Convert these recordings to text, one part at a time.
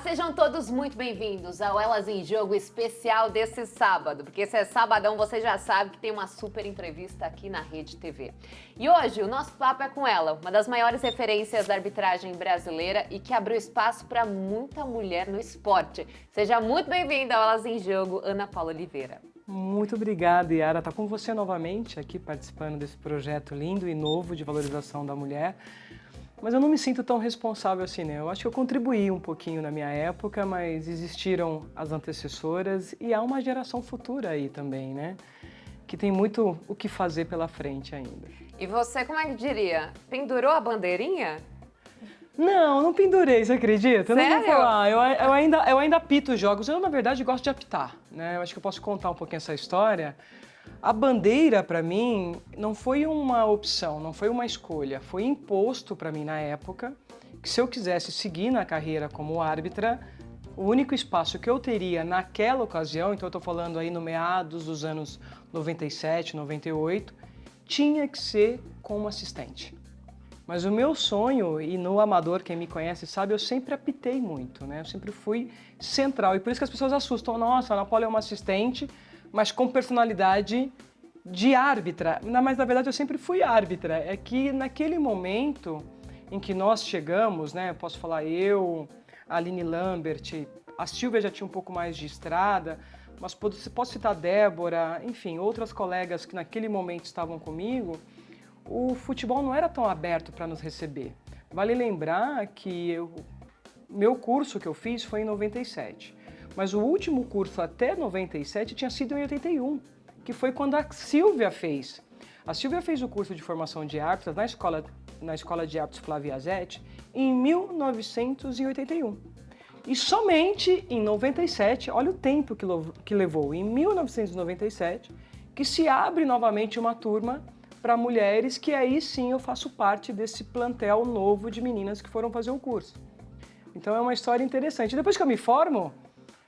Sejam todos muito bem-vindos ao Elas em Jogo especial desse sábado, porque esse é sabadão, você já sabe que tem uma super entrevista aqui na Rede TV. E hoje o nosso papo é com ela, uma das maiores referências da arbitragem brasileira e que abriu espaço para muita mulher no esporte. Seja muito bem-vinda ao Elas em Jogo, Ana Paula Oliveira. Muito obrigada, Yara. Estar com você novamente aqui participando desse projeto lindo e novo de valorização da mulher. Mas eu não me sinto tão responsável assim, né? Eu acho que eu contribuí um pouquinho na minha época, mas existiram as antecessoras e há uma geração futura aí também, né? Que tem muito o que fazer pela frente ainda. E você, como é que diria? Pendurou a bandeirinha? Não pendurei, você acredita? Sério? Eu não vou falar. Eu ainda apito os jogos. Eu, na verdade, gosto de apitar, né? Eu acho que eu posso contar um pouquinho essa história. A bandeira, para mim, não foi uma opção, não foi uma escolha. Foi imposto para mim na época que se eu quisesse seguir na carreira como árbitra, o único espaço que eu teria naquela ocasião, então eu estou falando aí no meados dos anos 97, 98, tinha que ser como assistente. Mas o meu sonho, e no amador, quem me conhece sabe, eu sempre apitei muito, né? Eu sempre fui central. E por isso que as pessoas assustam. Nossa, a Ana Paula é uma assistente, mas com personalidade de árbitra. Mas na verdade eu sempre fui árbitra. É que naquele momento em que nós chegamos, né? Posso falar eu, a Aline Lambert, a Silvia já tinha um pouco mais de estrada, mas posso citar a Débora, enfim, outras colegas que naquele momento estavam comigo. O futebol não era tão aberto para nos receber. Vale lembrar que meu curso que eu fiz foi em 97, mas o último curso até 97 tinha sido em 81, que foi quando a Silvia fez. A Silvia fez o curso de formação de árbitros na escola de árbitros Flaviazete em 1981. E somente em 97, olha o tempo que levou, em 1997, que se abre novamente uma turma para mulheres, que aí sim eu faço parte desse plantel novo de meninas que foram fazer o curso. Então é uma história interessante. Depois que eu me formo,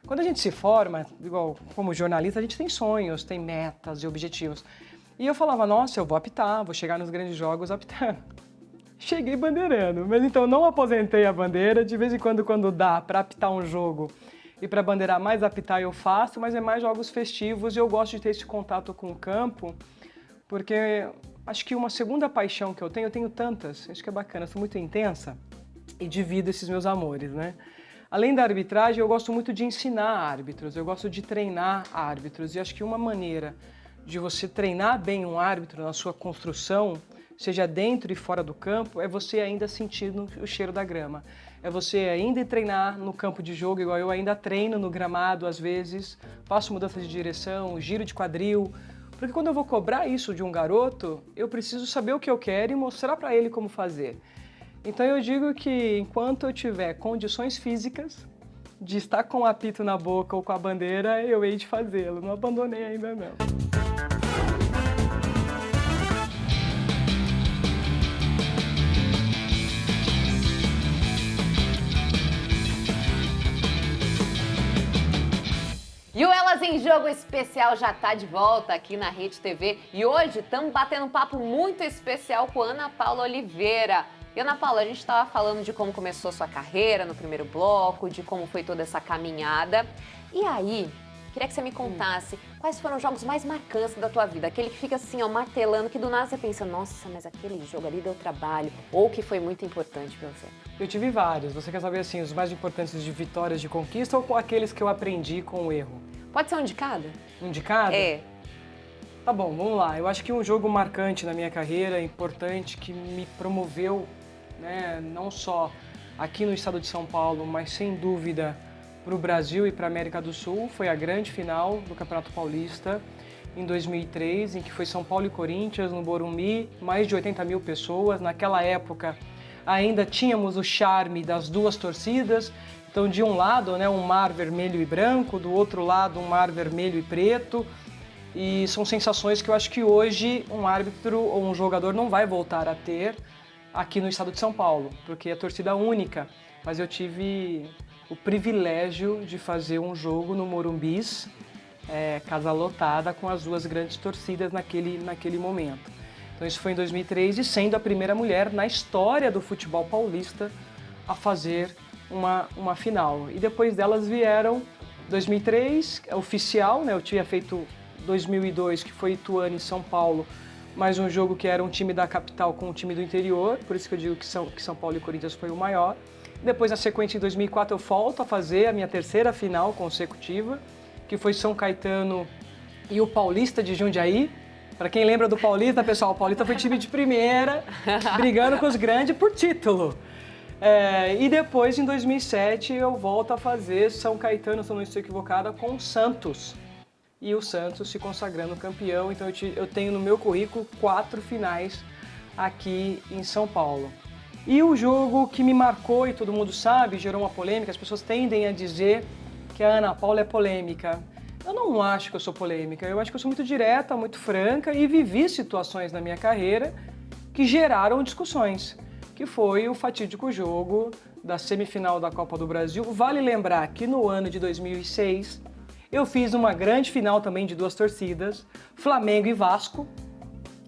quando a gente se forma, igual como jornalista, a gente tem sonhos, tem metas e objetivos. E eu falava, nossa, eu vou apitar, vou chegar nos grandes jogos apitando. Cheguei bandeirando, mas então não aposentei a bandeira. De vez em quando dá para apitar um jogo e para bandeirar mais apitar eu faço, mas é mais jogos festivos e eu gosto de ter esse contato com o campo, porque acho que uma segunda paixão que eu tenho tantas, acho que é bacana, sou muito intensa e divido esses meus amores, né? Além da arbitragem, eu gosto muito de ensinar árbitros, eu gosto de treinar árbitros e acho que uma maneira de você treinar bem um árbitro na sua construção, seja dentro e fora do campo, é você ainda sentindo o cheiro da grama. É você ainda treinar no campo de jogo, igual eu ainda treino no gramado às vezes, faço mudança de direção, giro de quadril. Porque quando eu vou cobrar isso de um garoto, eu preciso saber o que eu quero e mostrar para ele como fazer. Então eu digo que enquanto eu tiver condições físicas de estar com o apito na boca ou com a bandeira, eu hei de fazê-lo. Não abandonei ainda não. E o Elas em Jogo especial já tá de volta aqui na Rede TV. E hoje estamos batendo um papo muito especial com Ana Paula Oliveira. E Ana Paula, a gente estava falando de como começou a sua carreira no primeiro bloco, de como foi toda essa caminhada. E aí, queria que você me contasse quais foram os jogos mais marcantes da tua vida. Aquele que fica assim, ó, martelando, que do nada você pensa, nossa, mas aquele jogo ali deu trabalho. Ou que foi muito importante pra você. Eu tive vários. Você quer saber, assim, os mais importantes de vitórias de conquista ou com aqueles que eu aprendi com o erro? Pode ser um de cada? Um de cada? É. Tá bom, vamos lá. Eu acho que um jogo marcante na minha carreira, importante, que me promoveu, né, não só aqui no estado de São Paulo, mas sem dúvida para o Brasil e para a América do Sul, foi a grande final do Campeonato Paulista em 2003, em que foi São Paulo e Corinthians, no Morumbi, mais de 80 mil pessoas. Naquela época ainda tínhamos o charme das duas torcidas, então de um lado, né, um mar vermelho e branco, do outro lado um mar vermelho e preto, e são sensações que eu acho que hoje um árbitro ou um jogador não vai voltar a ter aqui no estado de São Paulo, porque é torcida única, mas eu tive o privilégio de fazer um jogo no Morumbis, casa lotada, com as duas grandes torcidas naquele momento. Então isso foi em 2003 e sendo a primeira mulher na história do futebol paulista a fazer uma final. E depois delas vieram 2003, oficial, né? Eu tinha feito 2002, que foi Ituano em São Paulo, mais um jogo que era um time da capital com um time do interior, por isso que eu digo que São Paulo e Corinthians foi o maior. Depois, na sequência, em 2004, eu volto a fazer a minha terceira final consecutiva, que foi São Caetano e o Paulista de Jundiaí. Para quem lembra do Paulista, pessoal, o Paulista foi time de primeira, brigando com os grandes por título. E depois, em 2007, eu volto a fazer São Caetano, se eu não estou equivocada, com o Santos. E o Santos se consagrando campeão, então eu tenho no meu currículo 4 finais aqui em São Paulo. E o jogo que me marcou, e todo mundo sabe, gerou uma polêmica, as pessoas tendem a dizer que a Ana Paula é polêmica. Eu não acho que eu sou polêmica, eu acho que eu sou muito direta, muito franca e vivi situações na minha carreira que geraram discussões, que foi o fatídico jogo da semifinal da Copa do Brasil. Vale lembrar que no ano de 2006, eu fiz uma grande final também de 2 torcidas, Flamengo e Vasco.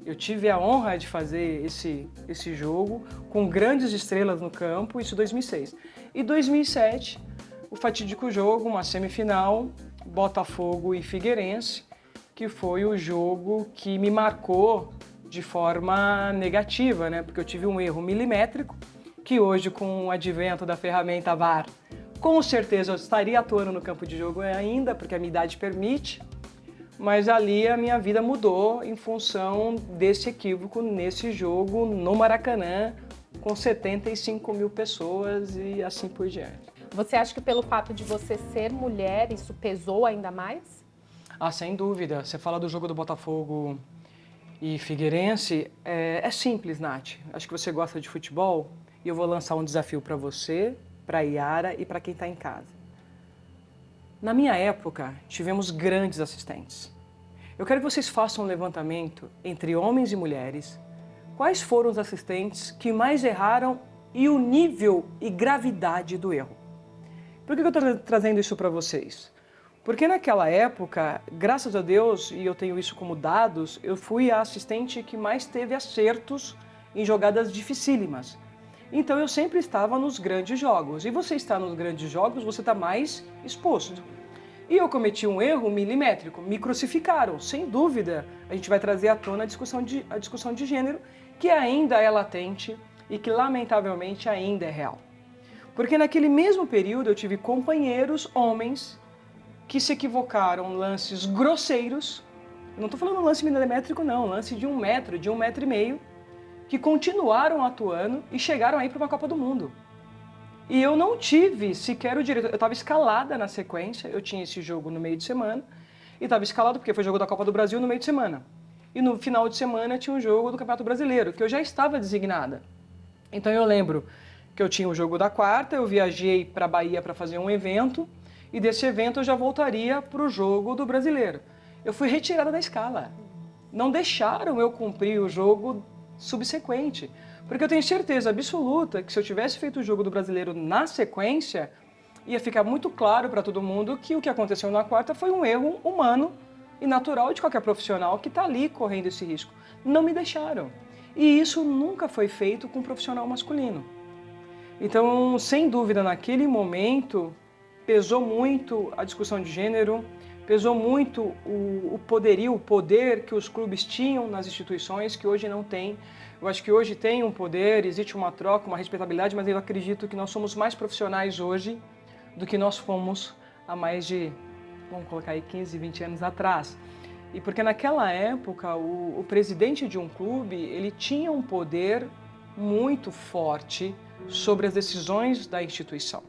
Eu tive a honra de fazer esse jogo com grandes estrelas no campo, isso em 2006. E 2007, o fatídico jogo, uma semifinal, Botafogo e Figueirense, que foi o jogo que me marcou de forma negativa, né? Porque eu tive um erro milimétrico, que hoje, com o advento da ferramenta VAR, com certeza eu estaria atuando no campo de jogo ainda, porque a minha idade permite, mas ali a minha vida mudou em função desse equívoco nesse jogo no Maracanã, com 75 mil pessoas e assim por diante. Você acha que pelo fato de você ser mulher, isso pesou ainda mais? Ah, sem dúvida. Você fala do jogo do Botafogo e Figueirense, é simples, Nath. Acho que você gosta de futebol e eu vou lançar um desafio para você, para a Yara e para quem está em casa. Na minha época, tivemos grandes assistentes. Eu quero que vocês façam um levantamento entre homens e mulheres. Quais foram os assistentes que mais erraram e o nível e gravidade do erro? Por que eu estou trazendo isso para vocês? Porque naquela época, graças a Deus, e eu tenho isso como dados, eu fui a assistente que mais teve acertos em jogadas dificílimas. Então eu sempre estava nos grandes jogos. E você está nos grandes jogos, você está mais exposto. E eu cometi um erro milimétrico, me crucificaram. Sem dúvida, a gente vai trazer à tona a discussão de gênero, que ainda é latente e que lamentavelmente ainda é real. Porque naquele mesmo período eu tive companheiros, homens, que se equivocaram em lances grosseiros. Eu não estou falando lance milimétrico não, lance de 1 metro, de 1,5 metro, que continuaram atuando e chegaram aí para uma Copa do Mundo. E eu não tive sequer o direito, eu estava escalada na sequência, eu tinha esse jogo no meio de semana, e estava escalado porque foi jogo da Copa do Brasil no meio de semana. E no final de semana tinha um jogo do Campeonato Brasileiro, que eu já estava designada. Então eu lembro que eu tinha o jogo da quarta, eu viajei para a Bahia para fazer um evento, e desse evento eu já voltaria para o jogo do Brasileiro. Eu fui retirada da escala. Não deixaram eu cumprir o jogo subsequente. Porque eu tenho certeza absoluta que se eu tivesse feito o jogo do Brasileiro na sequência, ia ficar muito claro para todo mundo que o que aconteceu na quarta foi um erro humano e natural de qualquer profissional que está ali correndo esse risco. Não me deixaram. E isso nunca foi feito com um profissional masculino. Então, sem dúvida, naquele momento, pesou muito a discussão de gênero, pesou muito o poder que os clubes tinham nas instituições, que hoje não tem. Eu acho que hoje tem um poder, existe uma troca, uma respeitabilidade, mas eu acredito que nós somos mais profissionais hoje do que nós fomos há mais de, vamos colocar aí, 15, 20 anos atrás. E porque naquela época, o presidente de um clube, ele tinha um poder muito forte sobre as decisões da instituição,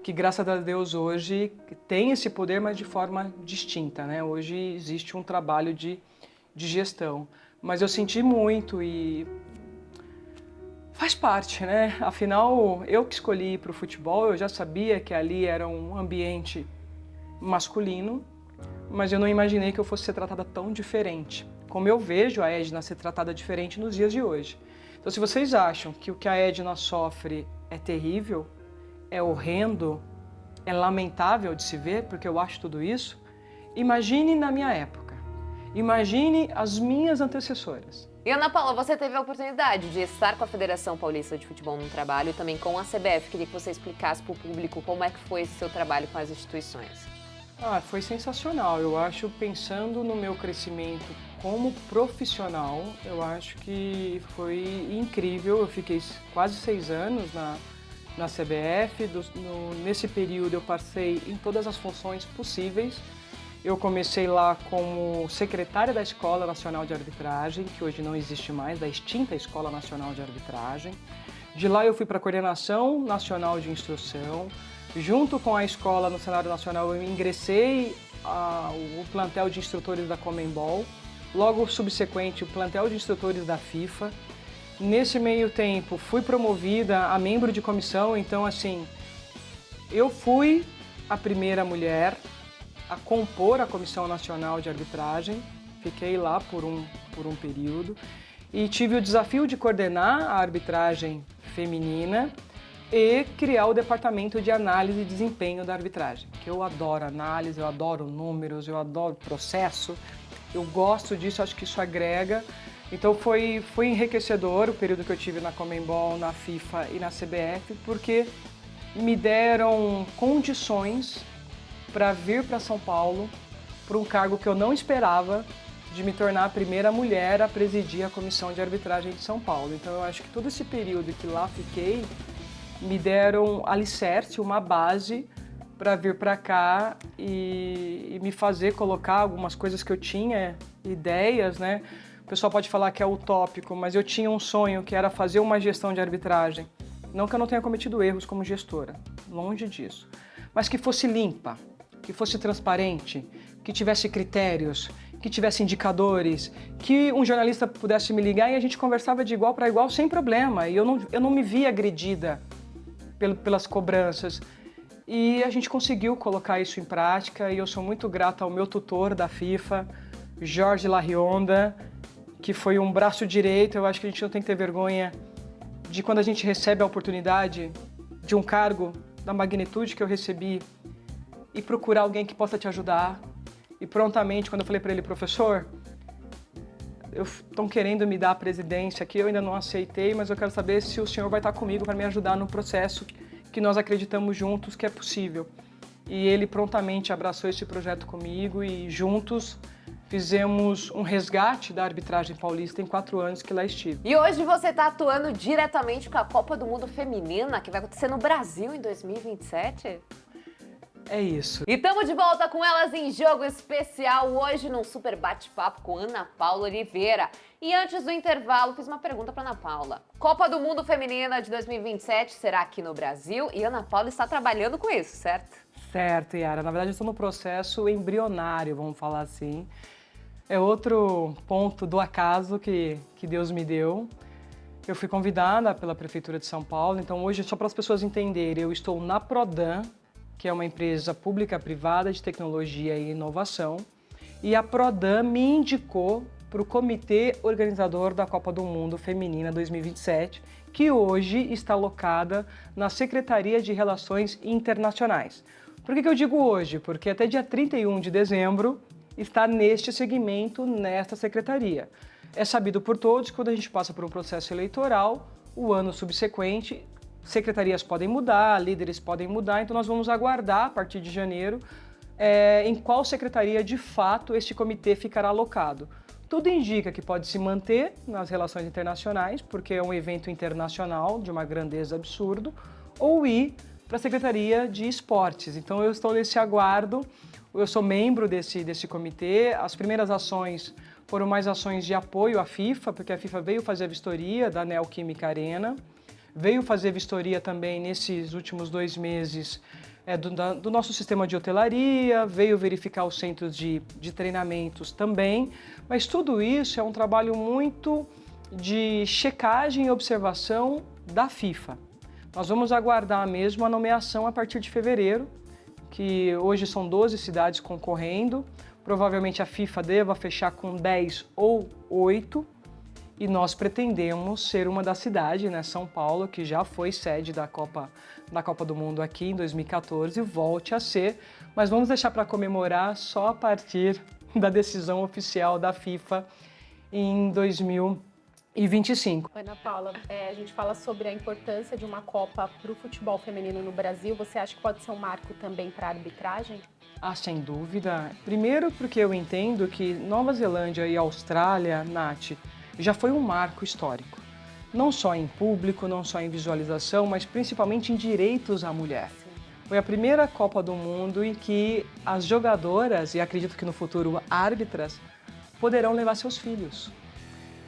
que graças a Deus hoje tem esse poder, mas de forma distinta, né? Hoje existe um trabalho de gestão, mas eu senti muito e faz parte, né? Afinal, eu que escolhi ir para o futebol, eu já sabia que ali era um ambiente masculino, mas eu não imaginei que eu fosse ser tratada tão diferente, como eu vejo a Edna ser tratada diferente nos dias de hoje. Então, se vocês acham que o que a Edna sofre é terrível, é horrendo, é lamentável de se ver, porque eu acho tudo isso, imagine na minha época, imagine as minhas antecessoras. E Ana Paula, você teve a oportunidade de estar com a Federação Paulista de Futebol no trabalho e também com a CBF. Queria que você explicasse para o público como é que foi esse seu trabalho com as instituições. Foi sensacional. Eu acho, pensando no meu crescimento como profissional, eu acho que foi incrível. Eu fiquei quase 6 anos na CBF. Nesse período eu passei em todas as funções possíveis. Eu comecei lá como secretária da Escola Nacional de Arbitragem, que hoje não existe mais, da extinta Escola Nacional de Arbitragem. De lá eu fui para a Coordenação Nacional de Instrução. Junto com a escola no cenário nacional, eu ingressei o plantel de instrutores da Conmebol, logo subsequente o plantel de instrutores da FIFA. Nesse meio tempo, fui promovida a membro de comissão, então assim, eu fui a primeira mulher a compor a Comissão Nacional de Arbitragem, fiquei lá por um período e tive o desafio de coordenar a arbitragem feminina e criar o departamento de análise e desempenho da arbitragem, que eu adoro análise, eu adoro números, eu adoro processo, eu gosto disso, acho que isso agrega. Então foi enriquecedor o período que eu tive na Conmebol, na FIFA e na CBF, porque me deram condições para vir para São Paulo para um cargo que eu não esperava, de me tornar a primeira mulher a presidir a Comissão de Arbitragem de São Paulo. Então eu acho que todo esse período que lá fiquei me deram alicerce, uma base para vir para cá e me fazer colocar algumas coisas que eu tinha, ideias, né? O pessoal pode falar que é utópico, mas eu tinha um sonho que era fazer uma gestão de arbitragem. Não que eu não tenha cometido erros como gestora, longe disso, mas que fosse limpa, que fosse transparente, que tivesse critérios, que tivesse indicadores, que um jornalista pudesse me ligar e a gente conversava de igual para igual sem problema. E eu não me via agredida pelas cobranças. E a gente conseguiu colocar isso em prática e eu sou muito grata ao meu tutor da FIFA, Jorge Larrionda, que foi um braço direito. Eu acho que a gente não tem que ter vergonha de quando a gente recebe a oportunidade de um cargo da magnitude que eu recebi e procurar alguém que possa te ajudar. E prontamente, quando eu falei para ele, professor, estão querendo me dar a presidência aqui, eu ainda não aceitei, mas eu quero saber se o senhor vai estar comigo para me ajudar no processo que nós acreditamos juntos que é possível. E ele prontamente abraçou esse projeto comigo e juntos fizemos um resgate da arbitragem paulista em 4 anos que lá estive. E hoje você está atuando diretamente com a Copa do Mundo Feminina, que vai acontecer no Brasil em 2027? É isso. E estamos de volta com Elas em Jogo especial, hoje num super bate-papo com Ana Paula Oliveira. E antes do intervalo, fiz uma pergunta para Ana Paula. Copa do Mundo Feminina de 2027 será aqui no Brasil e Ana Paula está trabalhando com isso, certo? Certo, Yara. Na verdade, eu estou no processo embrionário, vamos falar assim. É outro ponto do acaso que Deus me deu. Eu fui convidada pela Prefeitura de São Paulo, então hoje, só para as pessoas entenderem, eu estou na Prodan, que é uma empresa pública-privada de tecnologia e inovação, e a Prodan me indicou para o comitê organizador da Copa do Mundo Feminina 2027, que hoje está alocada na Secretaria de Relações Internacionais. Por que eu digo hoje? Porque até dia 31 de dezembro está neste segmento, nesta secretaria. É sabido por todos que quando a gente passa por um processo eleitoral, o ano subsequente, secretarias podem mudar, líderes podem mudar, então nós vamos aguardar a partir de janeiro em qual secretaria de fato este comitê ficará alocado. Tudo indica que pode se manter nas relações internacionais, porque é um evento internacional de uma grandeza absurda, ou ir para a Secretaria de Esportes. Então eu estou nesse aguardo, eu sou membro desse comitê. As primeiras ações foram mais ações de apoio à FIFA, porque a FIFA veio fazer a vistoria da Neoquímica Arena, veio fazer vistoria também nesses últimos 2 meses do nosso sistema de hotelaria, veio verificar os centros de treinamentos também, mas tudo isso é um trabalho muito de checagem e observação da FIFA. Nós vamos aguardar mesmo a nomeação a partir de fevereiro, que hoje são 12 cidades concorrendo, provavelmente a FIFA deva fechar com 10 ou 8, e nós pretendemos ser uma das cidades, né, São Paulo, que já foi sede da Copa do Mundo aqui em 2014, volte a ser, mas vamos deixar para comemorar só a partir da decisão oficial da FIFA em 2027. e 25. Ana Paula, a gente fala sobre a importância de uma Copa para o futebol feminino no Brasil. Você acha que pode ser um marco também para a arbitragem? Ah, sem dúvida. Primeiro porque eu entendo que Nova Zelândia e Austrália, Nath, já foi um marco histórico. Não só em público, não só em visualização, mas principalmente em direitos à mulher. Foi a primeira Copa do Mundo em que as jogadoras, e acredito que no futuro árbitras, poderão levar seus filhos.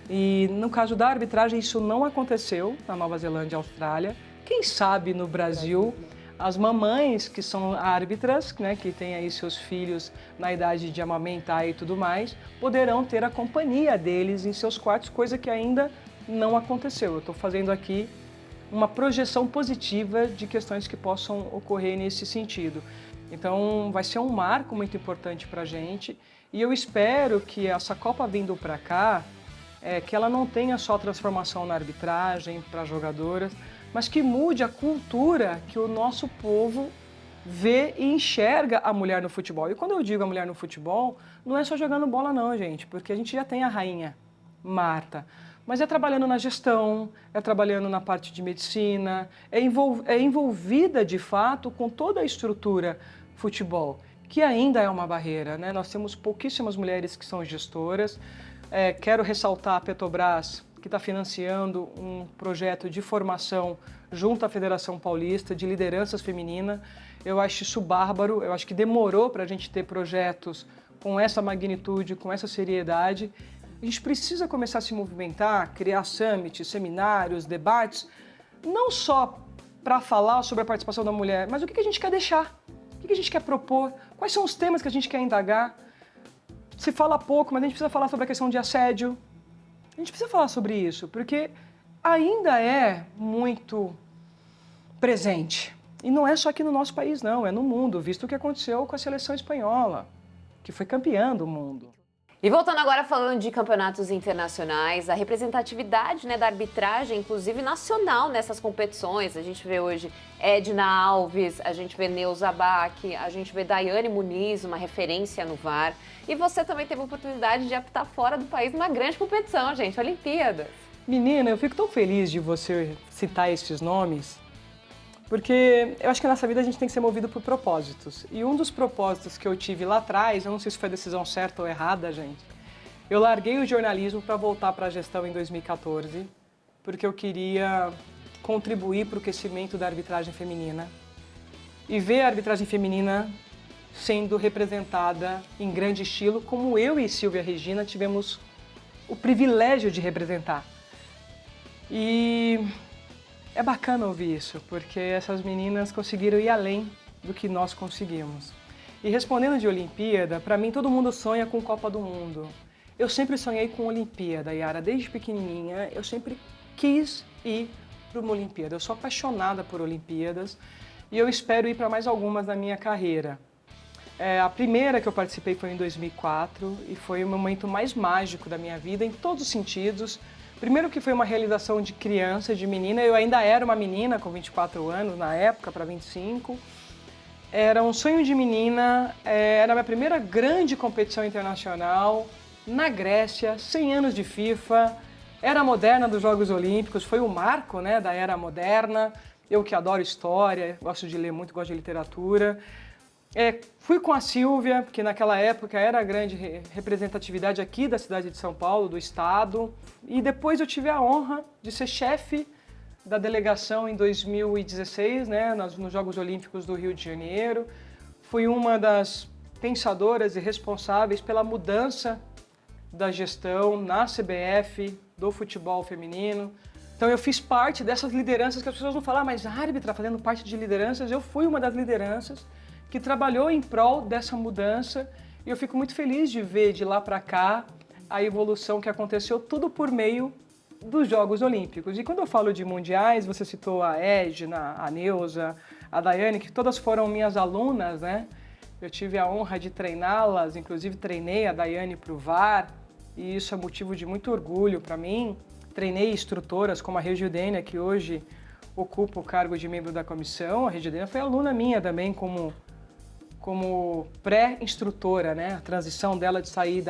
E no caso da arbitragem, isso não aconteceu na Nova Zelândia e Austrália. Quem sabe no Brasil, as mamães que são árbitras, né, que têm aí seus filhos na idade de amamentar e tudo mais, poderão ter a companhia deles em seus quartos, coisa que ainda não aconteceu. Eu estou fazendo aqui uma projeção positiva de questões que possam ocorrer nesse sentido. Então, vai ser um marco muito importante para a gente e eu espero que essa Copa vindo para cá, que ela não tenha só transformação na arbitragem para jogadoras, mas que mude a cultura que o nosso povo vê e enxerga a mulher no futebol. E quando eu digo a mulher no futebol, não é só jogando bola não, gente, porque a gente já tem a rainha Marta, mas é trabalhando na gestão, é trabalhando na parte de medicina, é envolvida de fato com toda a estrutura futebol, que ainda é uma barreira, né? Nós temos pouquíssimas mulheres que são gestoras. Quero ressaltar a Petrobras, que está financiando um projeto de formação junto à Federação Paulista de lideranças femininas. Eu acho isso bárbaro, eu acho que demorou para a gente ter projetos com essa magnitude, com essa seriedade. A gente precisa começar a se movimentar, criar summits, seminários, debates, não só para falar sobre a participação da mulher, mas o que a gente quer deixar, o que a gente quer propor, quais são os temas que a gente quer indagar. Se fala pouco, mas a gente precisa falar sobre a questão de assédio. A gente precisa falar sobre isso, porque ainda é muito presente. E não é só aqui no nosso país, não, é no mundo, visto o que aconteceu com a seleção espanhola, que foi campeã do mundo. E voltando agora falando de campeonatos internacionais, a representatividade, né, da arbitragem, inclusive nacional, nessas competições. A gente vê hoje Edna Alves, a gente vê Neuza Bach, a gente vê Daiane Muniz, uma referência no VAR. E você também teve a oportunidade de apitar fora do país numa grande competição, gente, Olimpíadas. Menina, eu fico tão feliz de você citar esses nomes, porque eu acho que nessa vida a gente tem que ser movido por propósitos. E um dos propósitos que eu tive lá atrás, eu não sei se foi a decisão certa ou errada, gente, eu larguei o jornalismo para voltar para a gestão em 2014, porque eu queria contribuir para o crescimento da arbitragem feminina e ver a arbitragem feminina sendo representada em grande estilo, como eu e Silvia Regina tivemos o privilégio de representar. E é bacana ouvir isso, porque essas meninas conseguiram ir além do que nós conseguimos. E respondendo de Olimpíada, para mim todo mundo sonha com Copa do Mundo. Eu sempre sonhei com Olimpíada, Yara, desde pequenininha, eu sempre quis ir para uma Olimpíada. Eu sou apaixonada por Olimpíadas e eu espero ir para mais algumas na minha carreira. A primeira que eu participei foi em 2004 e foi o momento mais mágico da minha vida em todos os sentidos. Primeiro que foi uma realização de criança, de menina, eu ainda era uma menina com 24 anos na época, para 25. Era um sonho de menina, era a minha primeira grande competição internacional, na Grécia, 100 anos de FIFA, era moderna dos Jogos Olímpicos, foi o marco, né, da era moderna. Eu que adoro história, gosto de ler muito, gosto de literatura. Fui com a Silvia, que naquela época era a grande representatividade aqui da cidade de São Paulo, do estado. E depois eu tive a honra de ser chefe da delegação em 2016, né, nos Jogos Olímpicos do Rio de Janeiro. Fui uma das pensadoras e responsáveis pela mudança da gestão na CBF, do futebol feminino. Então eu fiz parte dessas lideranças que as pessoas não falam, mas a árbitra fazendo parte de lideranças, eu fui uma das lideranças que trabalhou em prol dessa mudança e eu fico muito feliz de ver de lá para cá a evolução que aconteceu, tudo por meio dos Jogos Olímpicos. E quando eu falo de mundiais, você citou a Edna, a Neuza, a Daiane, que todas foram minhas alunas, né? Eu tive a honra de treiná-las, inclusive treinei a Daiane para o VAR e isso é motivo de muito orgulho para mim. Treinei instrutoras como a Regildênia, que hoje ocupa o cargo de membro da comissão. A Regildênia foi aluna minha também como pré-instrutora, né? A transição dela de sair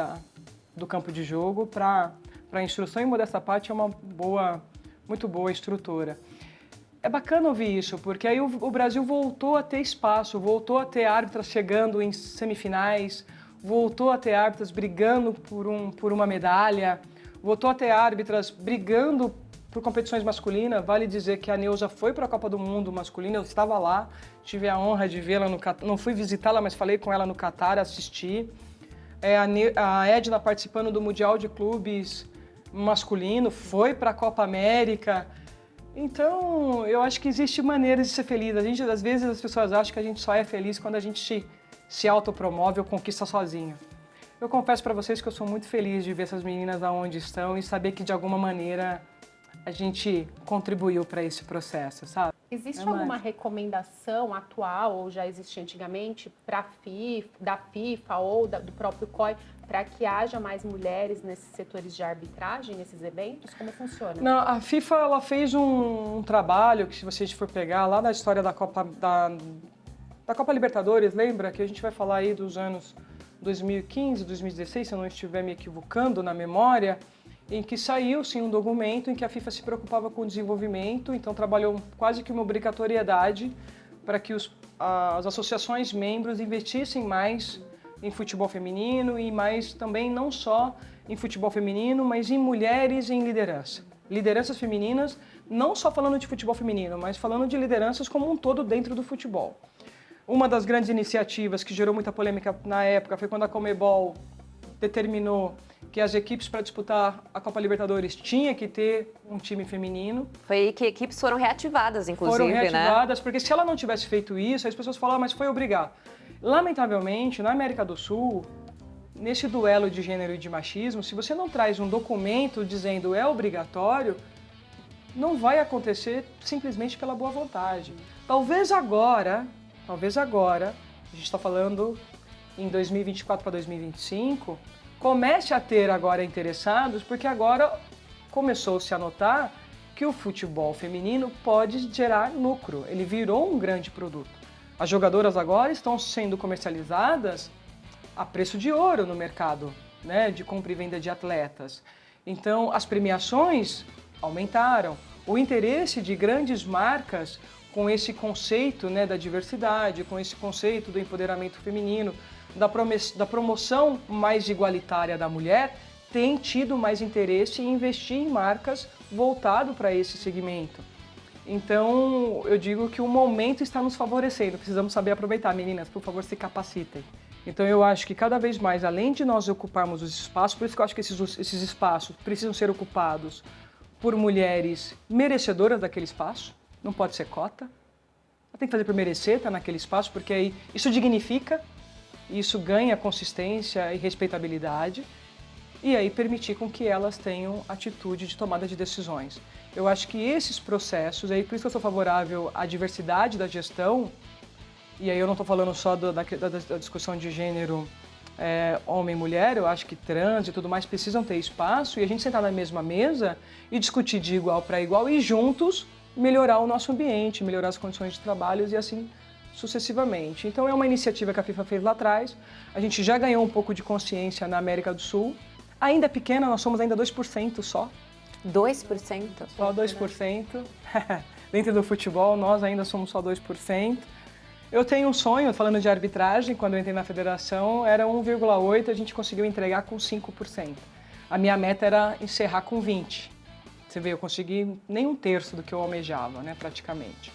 do campo de jogo para para instrução, e modesta parte é uma muito boa instrutora. É bacana ouvir isso, porque aí o Brasil voltou a ter espaço, voltou a ter árbitras chegando em semifinais, voltou a ter árbitras brigando por uma medalha, voltou a ter árbitras brigando por competições masculinas. Vale dizer que a Neuza foi para a Copa do Mundo masculina, eu estava lá, tive a honra de vê-la no Catar, não fui visitá-la, mas falei com ela no Catar, assisti. A Edna participando do Mundial de Clubes masculino, foi para a Copa América. Então, eu acho que existe maneiras de ser feliz. Às vezes as pessoas acham que a gente só é feliz quando a gente se autopromove ou conquista sozinho. Eu confesso para vocês que eu sou muito feliz de ver essas meninas aonde estão e saber que de alguma maneira a gente contribuiu para esse processo, sabe? Existe alguma recomendação atual, ou já existia antigamente, da FIFA ou do próprio COI, para que haja mais mulheres nesses setores de arbitragem, nesses eventos? Como funciona? Não, a FIFA ela fez um trabalho que, se vocês for pegar lá na história da Copa Libertadores, lembra que a gente vai falar aí dos anos 2015, 2016, se eu não estiver me equivocando na memória, em que saiu sim um documento em que a FIFA se preocupava com o desenvolvimento, então trabalhou quase que uma obrigatoriedade para que as associações membros investissem mais em futebol feminino e mais também não só em futebol feminino, mas em mulheres em liderança. Lideranças femininas, não só falando de futebol feminino, mas falando de lideranças como um todo dentro do futebol. Uma das grandes iniciativas que gerou muita polêmica na época foi quando a Conmebol determinou que as equipes para disputar a Copa Libertadores tinha que ter um time feminino. Foi aí que equipes foram reativadas, inclusive, né? Foram reativadas, porque se ela não tivesse feito isso, as pessoas falavam, mas foi obrigar. Lamentavelmente, na América do Sul, nesse duelo de gênero e de machismo, se você não traz um documento dizendo é obrigatório, não vai acontecer simplesmente pela boa vontade. Talvez agora, a gente está falando em 2024 para 2025, comece a ter agora interessados, porque agora começou-se a notar que o futebol feminino pode gerar lucro. Ele virou um grande produto. As jogadoras agora estão sendo comercializadas a preço de ouro no mercado, né, de compra e venda de atletas. Então, as premiações aumentaram. O interesse de grandes marcas com esse conceito, né, da diversidade, com esse conceito do empoderamento feminino, da promoção mais igualitária da mulher, tem tido mais interesse em investir em marcas voltado para esse segmento. Então, eu digo que o momento está nos favorecendo, precisamos saber aproveitar. Meninas, por favor, se capacitem. Então, eu acho que cada vez mais, além de nós ocuparmos os espaços, por isso que eu acho que esses espaços precisam ser ocupados por mulheres merecedoras daquele espaço, não pode ser cota, ela tem que fazer por merecer, estar naquele espaço, porque aí isso dignifica, isso ganha consistência e respeitabilidade, e aí permitir com que elas tenham atitude de tomada de decisões. Eu acho que esses processos, aí por isso que eu sou favorável à diversidade da gestão, e aí eu não estou falando só da discussão de gênero homem e mulher, eu acho que trans e tudo mais precisam ter espaço, e a gente sentar na mesma mesa e discutir de igual para igual e juntos melhorar o nosso ambiente, melhorar as condições de trabalho e assim sucessivamente. Então é uma iniciativa que a FIFA fez lá atrás, a gente já ganhou um pouco de consciência na América do Sul, ainda pequena, nós somos ainda 2% só. 2%? Só 2%. Dentro do futebol, nós ainda somos só 2%. Eu tenho um sonho, falando de arbitragem, quando eu entrei na federação, era 1,8%, a gente conseguiu entregar com 5%. A minha meta era encerrar com 20%. Você vê, eu consegui nem um terço do que eu almejava, né, praticamente.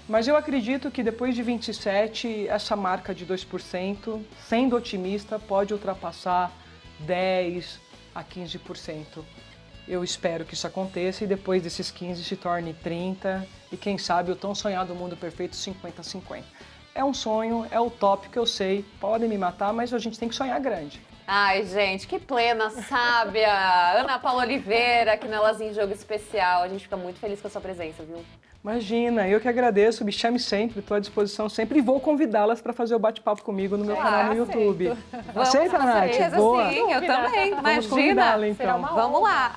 Mas eu acredito que depois de 27, essa marca de 2%, sendo otimista, pode ultrapassar 10% a 15%. Eu espero que isso aconteça e depois desses 15% se torne 30% e quem sabe o tão sonhado mundo perfeito 50-50. É um sonho, é utópico, eu sei, podem me matar, mas a gente tem que sonhar grande. Ai, gente, que plena, sábia! Ana Paula Oliveira, aqui no Elas em Jogo Especial. A gente fica muito feliz com a sua presença, viu? Imagina, eu que agradeço, me chame sempre, estou à disposição sempre e vou convidá-las para fazer o bate-papo comigo no meu canal no YouTube. Aceita, Nath? Boa. Sim, eu também, Vamos imagina. então. Vamos lá!